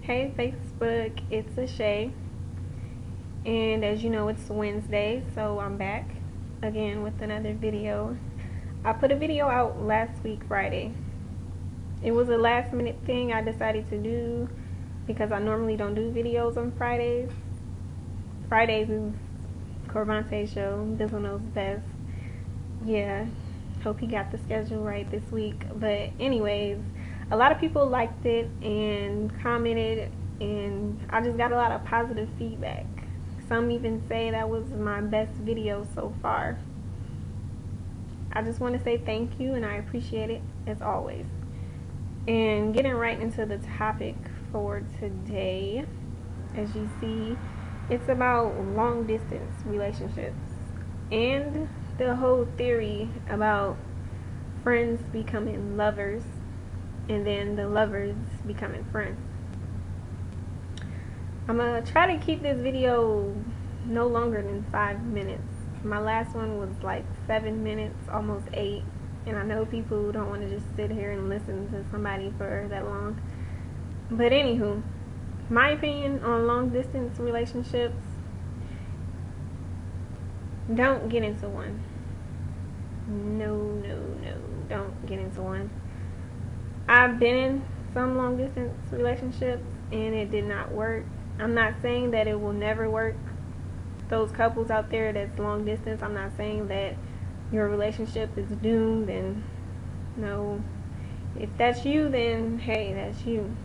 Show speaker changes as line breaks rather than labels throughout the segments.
Hey Facebook, it's Ashay, and as you know, it's Wednesday, so I'm back again with another video. I put a video out last week, Friday. It was a last minute thing I decided to do because I normally don't do videos on Fridays. Fridays is Corvante's show, this one knows best. Yeah, hope he got the schedule right this week. But anyways, a lot of people liked it and commented, and I just got a lot of positive feedback. Some even say that was my best video so far. I just want to say thank you, and I appreciate it as always. And getting right into the topic for today, as you see, it's about long distance relationships and the whole theory about friends becoming lovers and then the lovers becoming friends. I'm gonna try to keep this video no longer than 5 minutes. My last one was like 7 minutes, almost 8, and I know people don't want to just sit here and listen to somebody for that long. But anywho, my opinion on long distance relationships: don't get into one. No, don't get into one. I've been in some long distance relationships and it did not work. I'm not saying that it will never work. Those couples out there that's long distance, I'm not saying that your relationship is doomed, and no. If that's you, then hey, that's you.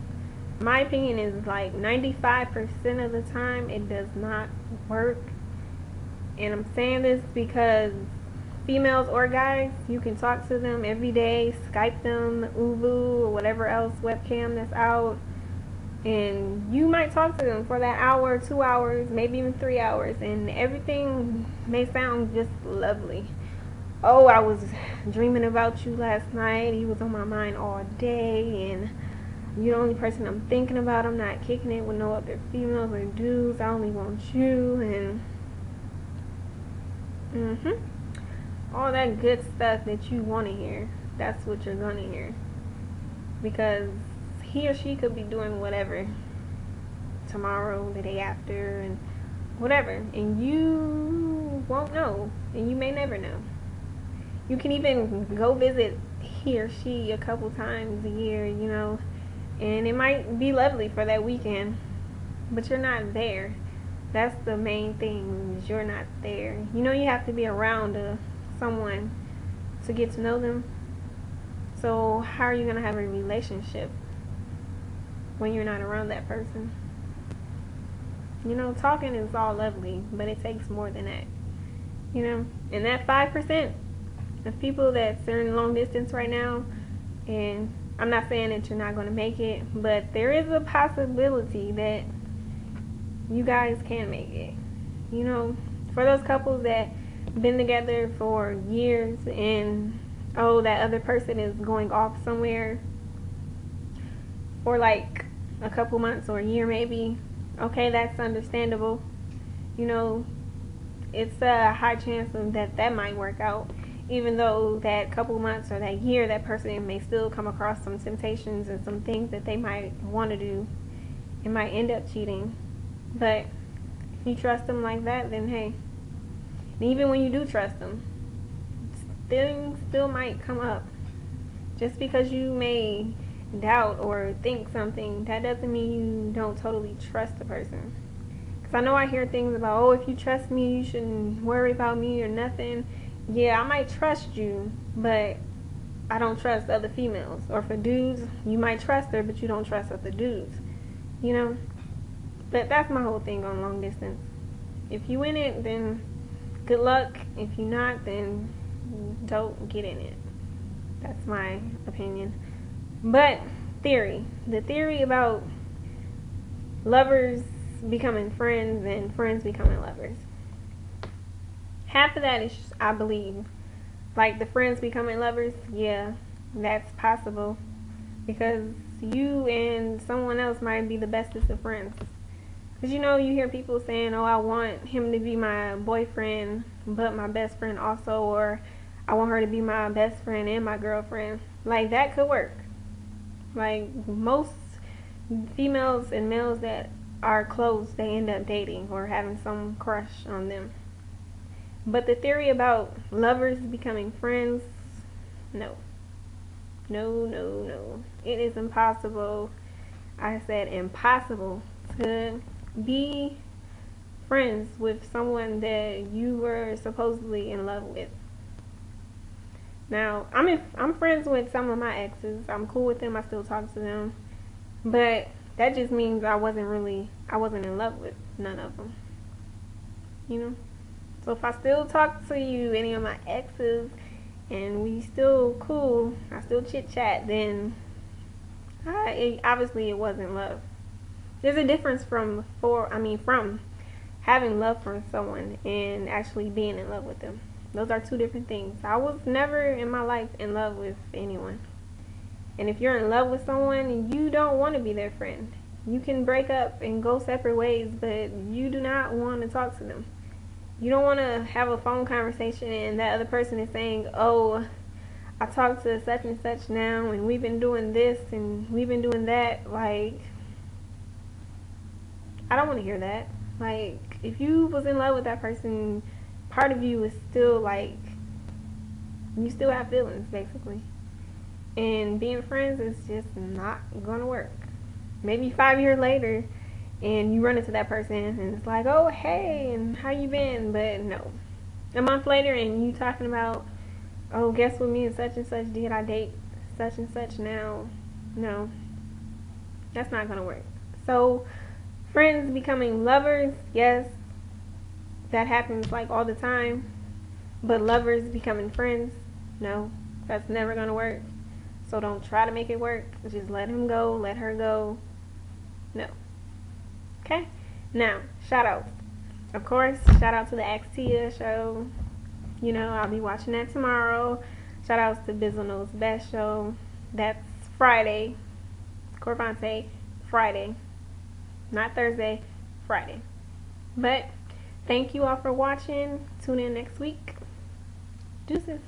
My opinion is like 95% of the time it does not work. And I'm saying this because females or guys, you can talk to them every day, Skype them, Uvu, or whatever else webcam that's out, and you might talk to them for that hour, 2 hours, maybe even 3 hours, and everything may sound just lovely. Oh, I was dreaming about you last night, you was on my mind all day, and you're the only person I'm thinking about. I'm not kicking it with no other females or dudes. I only want you, and all that good stuff that you want to hear. That's what you're gonna hear, because he or she could be doing whatever tomorrow, the day after, and whatever, and you won't know, and you may never know. You can even go visit he or she a couple times a year, and it might be lovely for that weekend, but you're not there. That's the main thing, is you're not there. You have to be around someone to get to know them. So how are you going to have a relationship when you're not around that person? Talking is all lovely, but it takes more than that. And that 5% of people that's in long distance right now, and I'm not saying that you're not going to make it, but there is a possibility that you guys can make it. For those couples that been together for years, and that other person is going off somewhere for like a couple months or a year maybe, okay, that's understandable. It's a high chance of that might work out, even though that couple months or that year, that person may still come across some temptations and some things that they might want to do. It might end up cheating, but if you trust them like that, then hey. And even when you do trust them, things still might come up. Just because you may doubt or think something, that doesn't mean you don't totally trust the person. Because I know I hear things about, if you trust me, you shouldn't worry about me or nothing. Yeah, I might trust you, but I don't trust other females. Or for dudes, you might trust her, but you don't trust other dudes. But that's my whole thing on long distance. If you in it, then good luck. If you're not, then don't get in it. That's my opinion. But the theory about lovers becoming friends and friends becoming lovers, half of that is, I believe, like the friends becoming lovers. Yeah, that's possible, because you and someone else might be the bestest of friends. Because you hear people saying, I want him to be my boyfriend, but my best friend also, or I want her to be my best friend and my girlfriend. Like, that could work. Like, most females and males that are close, they end up dating or having some crush on them. But the theory about lovers becoming friends, no. No, no, no. It is impossible. I said impossible to be friends with someone that you were supposedly in love with. Now, I'm friends with some of my exes. I'm cool with them. I still talk to them. But that just means I wasn't in love with none of them. You know? So if I still talk to you, any of my exes, and we still cool, I still chit chat, then obviously it wasn't love. There's a difference from having love for someone and actually being in love with them. Those are two different things. I was never in my life in love with anyone. And if you're in love with someone, you don't want to be their friend. You can break up and go separate ways, but you do not want to talk to them. You don't want to have a phone conversation and that other person is saying, oh, I talked to such and such now, and we've been doing this and we've been doing that. Like, I don't want to hear that. Like, if you was in love with that person, part of you is still like, you still have feelings, basically. And being friends is just not gonna work. Maybe 5 years later, and you run into that person, and it's like, oh, hey, and how you been? But no. A month later, and you talking about, oh, guess what me and such did? I date such and such now. No. That's not gonna work. So, friends becoming lovers, yes, that happens like all the time. But lovers becoming friends, no, that's never gonna work. So don't try to make it work. Just let him go, let her go. No. Okay? Now, shout outs. Of course, shout out to the Ask Tia show. You know, I'll be watching that tomorrow. Shout outs to Bizzle Knows Best show. That's Friday. Corvante, Friday. Not Thursday, Friday. But thank you all for watching. Tune in next week. Deuces.